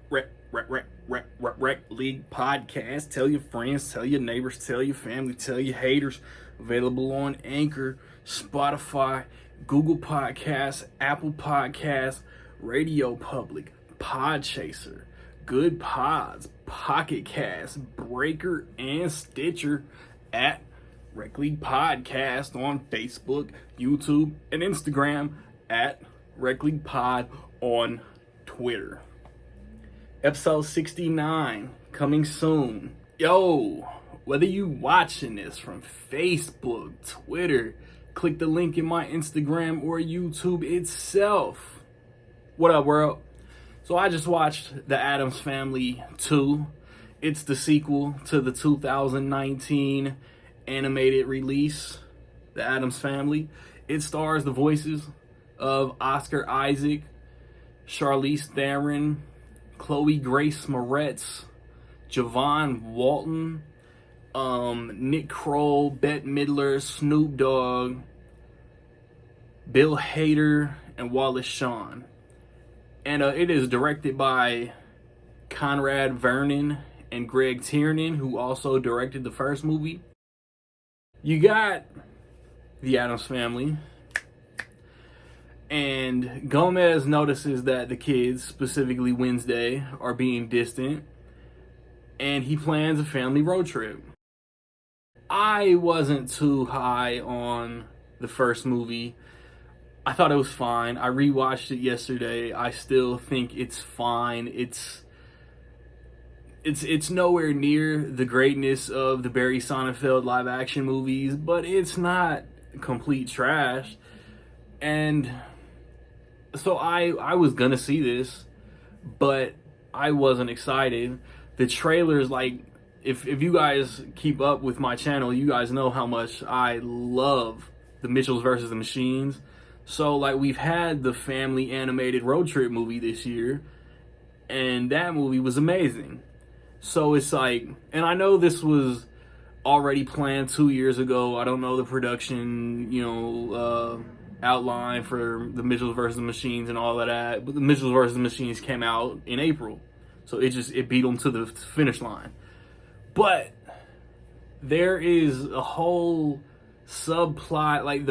Rec League podcast. Tell your friends, tell your neighbors, tell your family, tell your haters. Available on Anchor, Spotify, Google Podcasts, Apple Podcasts, Radio Public, Podchaser, Good Pods, Pocket Cast, Breaker, and Stitcher at Rec League Podcast on Facebook, YouTube, and Instagram at Rec League Pod on Twitter. Episode 69 coming soon. Yo, whether you watching this from Facebook, Twitter, click the link in my Instagram or YouTube itself. What up, world? So I just watched the Addams Family 2. It's the sequel to the 2019 animated release, The Addams Family. It stars the voices of Oscar Isaac, Charlize Theron, Chloe Grace Moretz, Javon Walton, Nick Kroll, Bette Midler, Snoop Dogg, Bill Hader, and Wallace Shawn. And it is directed by Conrad Vernon and Greg Tiernan, who also directed the first movie. You got the Addams Family, and Gomez notices that the kids, specifically Wednesday, are being distant, and he plans a family road trip. I wasn't too high on the first movie. I thought it was fine. I rewatched it yesterday. I still think it's fine. It's nowhere near the greatness of the Barry Sonnenfeld live action movies, but it's not complete trash. And so I was gonna see this, but I wasn't excited. The trailers, like, if you guys keep up with my channel, you guys know how much I love the Mitchells versus the Machines. So, like, we've had the family animated road trip movie this year, and that movie was amazing. So it's like, and I know this was already planned 2 years ago. I don't know the production, outline for the Mitchells versus the Machines and all of that, but the Mitchells versus the Machines came out in April, so it beat them to the finish line. But there is a whole subplot, like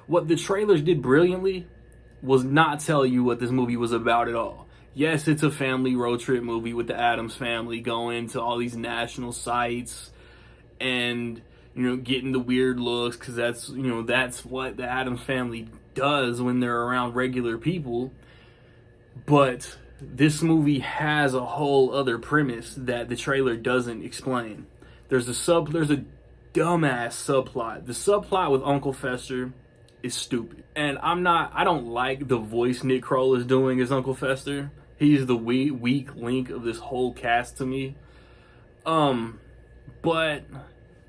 what the trailers did brilliantly was not tell you what this movie was about at all. Yes, it's a family road trip movie with the Addams Family going to all these national sites and, getting the weird looks, because that's what the Addams Family does when they're around regular people. But this movie has a whole other premise that the trailer doesn't explain. There's a dumbass subplot. The subplot with Uncle Fester is stupid. And I don't like the voice Nick Kroll is doing as Uncle Fester. He's the weak link of this whole cast to me. But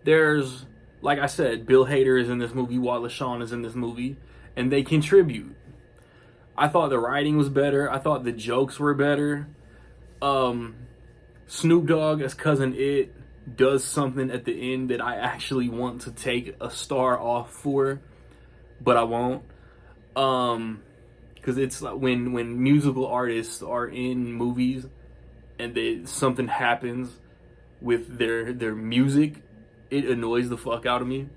there's, like I said, Bill Hader is in this movie, Wallace Shawn is in this movie, and they contribute. I thought the writing was better. I thought the jokes were better. Snoop Dogg as Cousin It does something at the end that I actually want to take a star off for, but I won't. Because it's like when musical artists are in movies and something happens with their music, it annoys the fuck out of me.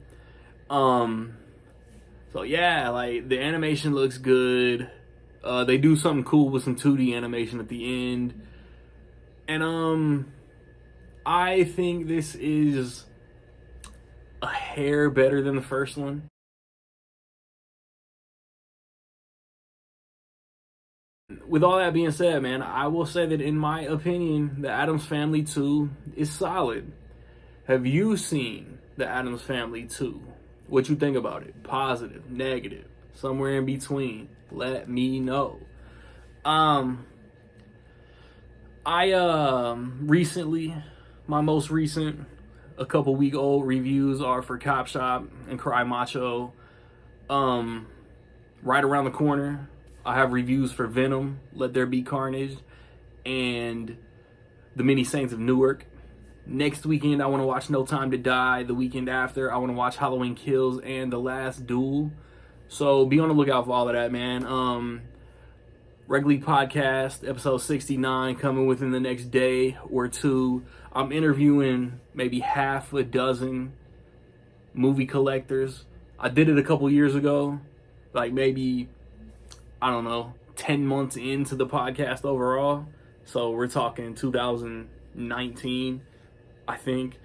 So yeah, like, the animation looks good. They do something cool with some 2D animation at the end. And I think this is a hair better than the first one. With all that being said, man, I will say that in my opinion, the Addams Family 2 is solid. Have you seen the Addams Family 2? What you think about it? Positive, negative, somewhere in between? Let me know. Recently, my most recent, a couple week old reviews are for Cop Shop and Cry Macho. Right around the corner, I have reviews for Venom, Let There Be Carnage, and The Many Saints of Newark. Next weekend, I want to watch No Time to Die. The weekend after, I want to watch Halloween Kills and The Last Duel. So be on the lookout for all of that, man. Regular podcast, episode 69, coming within the next day or two. I'm interviewing maybe half a dozen movie collectors. I did it a couple years ago, like maybe, I don't know, 10 months into the podcast overall. So we're talking 2019, I think.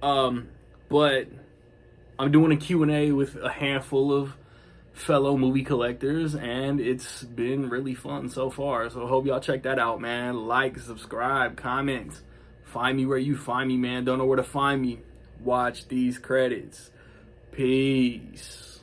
But I'm doing a Q&A with a handful of fellow movie collectors, and it's been really fun so far. So I hope y'all check that out, man. Like, subscribe, comment. Find me where you find me, man. Don't know where to find me. Watch these credits. Peace.